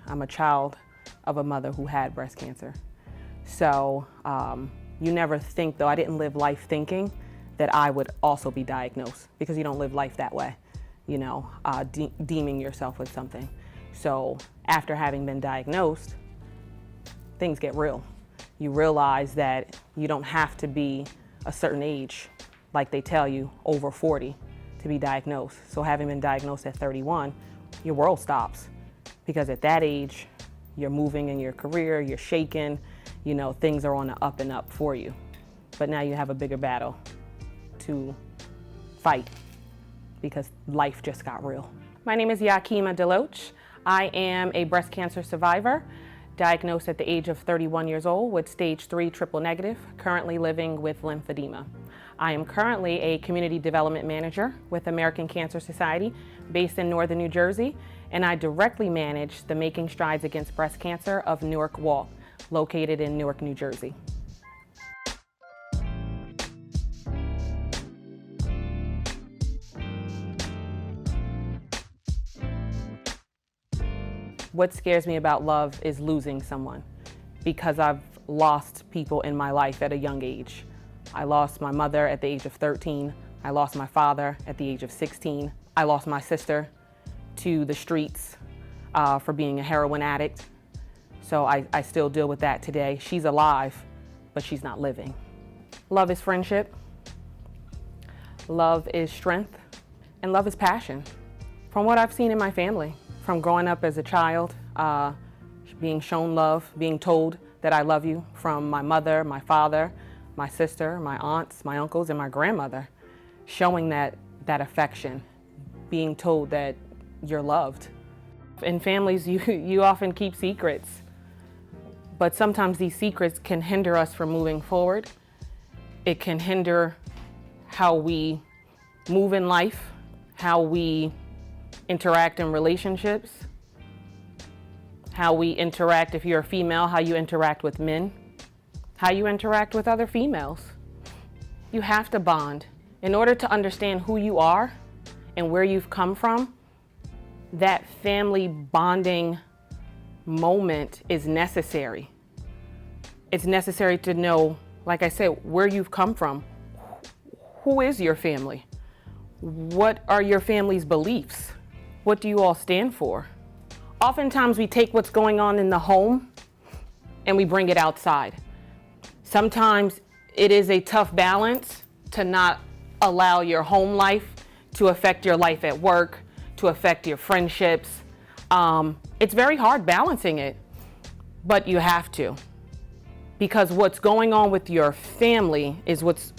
I'm a child of a mother who had breast cancer. So you never think, though, I didn't live life thinking that I would also be diagnosed, because you don't live life that way, you know, deeming yourself with something. So after having been diagnosed, things get real. You realize that you don't have to be a certain age, like they tell you, over 40, to be diagnosed. So having been diagnosed at 31, your world stops, because at that age, you're moving in your career, you're shaking, you know, things are on the up and up for you. But now you have a bigger battle to fight, because life just got real. My name is Yakima Deloach. I am a breast cancer survivor, diagnosed at the age of 31 years old with stage 3 triple negative, currently living with lymphedema. I am currently a community development manager with American Cancer Society based in northern New Jersey, and I directly manage the Making Strides Against Breast Cancer of Newark Walk, located in Newark, New Jersey. What scares me about love is losing someone, because I've lost people in my life at a young age. I lost my mother at the age of 13. I lost my father at the age of 16. I lost my sister to the streets for being a heroin addict. So I still deal with that today. She's alive, but she's not living. Love is friendship. Love is strength. And love is passion. From what I've seen in my family, from growing up as a child, being shown love, being told that I love you from my mother, my father, my sister, my aunts, my uncles, and my grandmother, showing that affection, being told that you're loved. In families, you often keep secrets, but sometimes these secrets can hinder us from moving forward. It can hinder how we move in life, how we interact in relationships, how we interact, if you're a female, how you interact with men, how you interact with other females. You have to bond. In order to understand who you are and where you've come from, that family bonding moment is necessary. It's necessary to know, like I said, where you've come from. Who is your family? What are your family's beliefs? What do you all stand for? Oftentimes we take what's going on in the home and we bring it outside. Sometimes it is a tough balance to not allow your home life to affect your life at work, to affect your friendships. It's very hard balancing it, but you have to. Because what's going on with your family is what's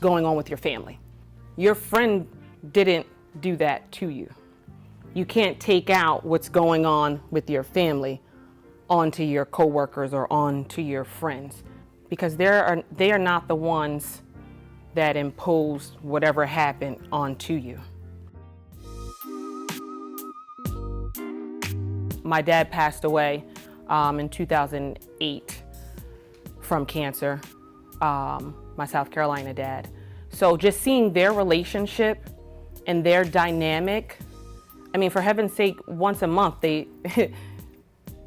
going on with your family. Your friend didn't do that to you. You can't take out what's going on with your family onto your coworkers or onto your friends, because they are not the ones that imposed whatever happened onto you. My dad passed away in 2008 from cancer, my South Carolina dad. So just seeing their relationship and their dynamic, I mean, for heaven's sake, once a month they,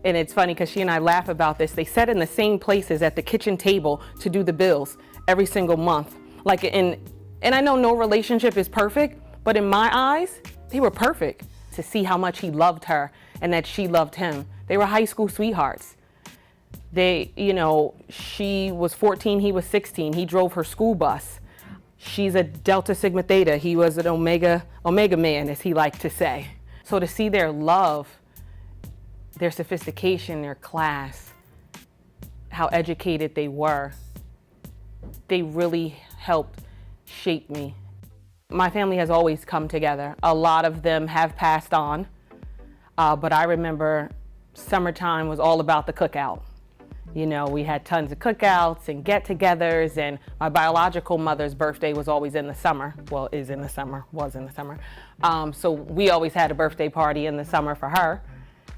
and it's funny because she and I laugh about this, they sat in the same places at the kitchen table to do the bills every single month. And I know no relationship is perfect, but in my eyes, they were perfect. To see how much he loved her and that she loved him. They were high school sweethearts. She was 14, he was 16. He drove her school bus. She's a Delta Sigma Theta. He was an Omega man, as he liked to say. So to see their love, their sophistication, their class, how educated they were, they really helped shape me. My family has always come together. A lot of them have passed on, but I remember summertime was all about the cookout. You know, we had tons of cookouts and get-togethers, and my biological mother's birthday was always in the summer. Well, was in the summer. So we always had a birthday party in the summer for her.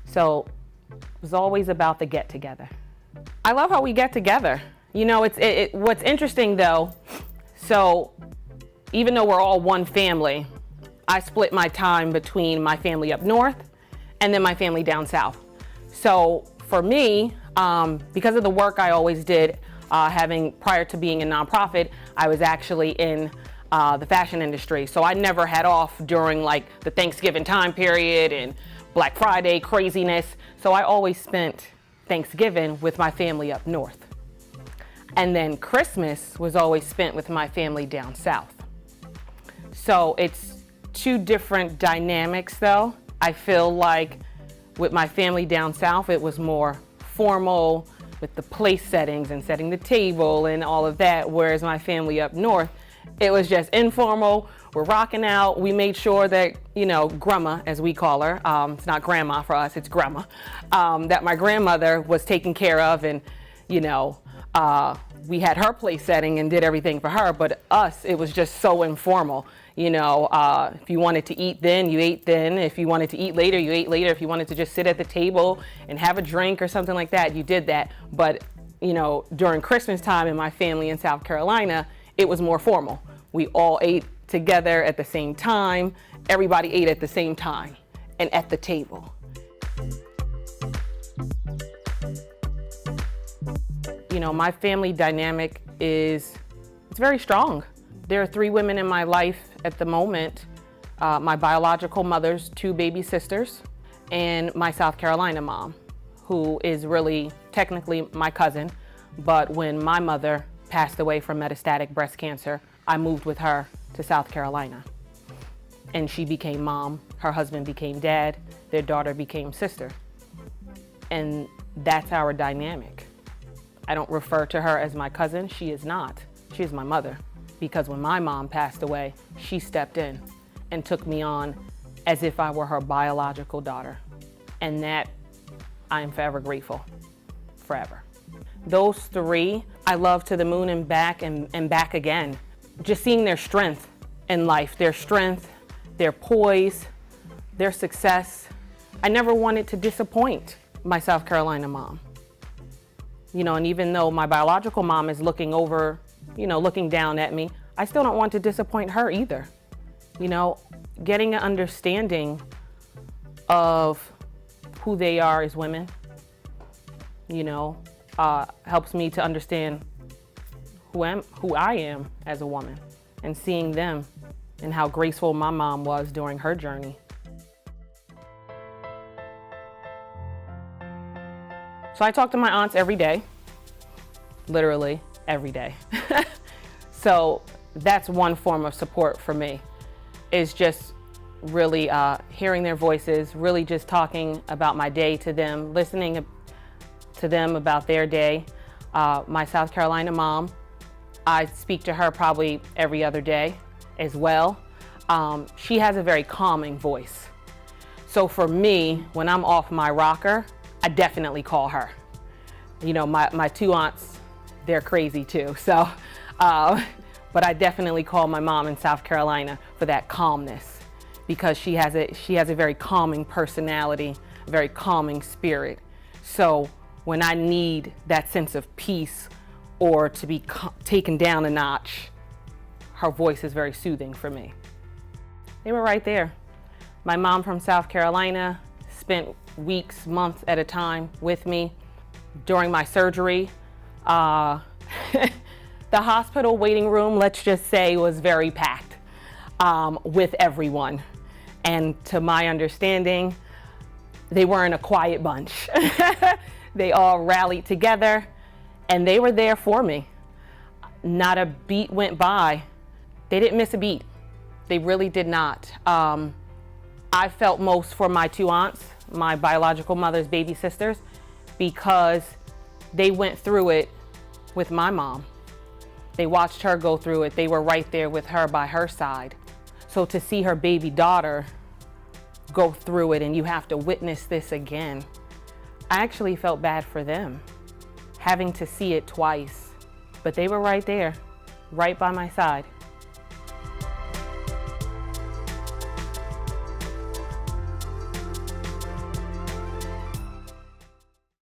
So it was always about the get-together. I love how we get together. You know, what's interesting though, so even though we're all one family, I split my time between my family up north and then my family down south. So for me, because of the work I always did, prior to being a nonprofit, I was actually in the fashion industry. So I never had off during like the Thanksgiving time period and Black Friday craziness. So I always spent Thanksgiving with my family up north. And then Christmas was always spent with my family down south. So it's two different dynamics though. I feel like with my family down south, it was more formal with the place settings and setting the table and all of that. Whereas my family up north, it was just informal. We're rocking out. We made sure that, you know, grandma, as we call her, it's not grandma for us, it's grandma, that my grandmother was taken care of, and, you know, we had her place setting and did everything for her, but us, it was just so informal. You know, if you wanted to eat then, you ate then. If you wanted to eat later, you ate later. If you wanted to just sit at the table and have a drink or something like that, you did that. But, you know, during Christmas time in my family in South Carolina, it was more formal. We all ate together at the same time. Everybody ate at the same time and at the table. You know, my family dynamic it's very strong. There are 3 women in my life at the moment, my biological mother's 2 baby sisters, and my South Carolina mom, who is really technically my cousin, but when my mother passed away from metastatic breast cancer, I moved with her to South Carolina. And she became mom, her husband became dad, their daughter became sister. And that's our dynamic. I don't refer to her as my cousin, she is not. She is my mother. Because when my mom passed away, she stepped in and took me on as if I were her biological daughter. And that I am forever grateful, forever. Those 3, I love to the moon and back again. Just seeing their strength in life, their strength, their poise, their success. I never wanted to disappoint my South Carolina mom. You know, and even though my biological mom is looking over, you know, looking down at me, I still don't want to disappoint her either. You know, getting an understanding of who they are as women, you know, helps me to understand who I am as a woman, and seeing them and how graceful my mom was during her journey. So I talk to my aunts every day, literally every day. So that's one form of support for me, is just really hearing their voices, really just talking about my day to them, listening to them about their day. My South Carolina mom, I speak to her probably every other day as well. She has a very calming voice. So for me, when I'm off my rocker, I definitely call her. You know, my 2 aunts, they're crazy too. So, but I definitely call my mom in South Carolina for that calmness, because she has a very calming personality, a very calming spirit. So when I need that sense of peace or to be taken down a notch, her voice is very soothing for me. They were right there. My mom from South Carolina spent weeks, months at a time with me. During my surgery, the hospital waiting room, let's just say, was very packed with everyone. And to my understanding, they weren't a quiet bunch. They all rallied together and they were there for me. Not a beat went by. They didn't miss a beat. They really did not. I felt most for my 2 aunts, my biological mother's baby sisters, because they went through it with my mom. They watched her go through it. They were right there with her by her side. So to see her baby daughter go through it and you have to witness this again, I actually felt bad for them, having to see it twice. But they were right there, right by my side.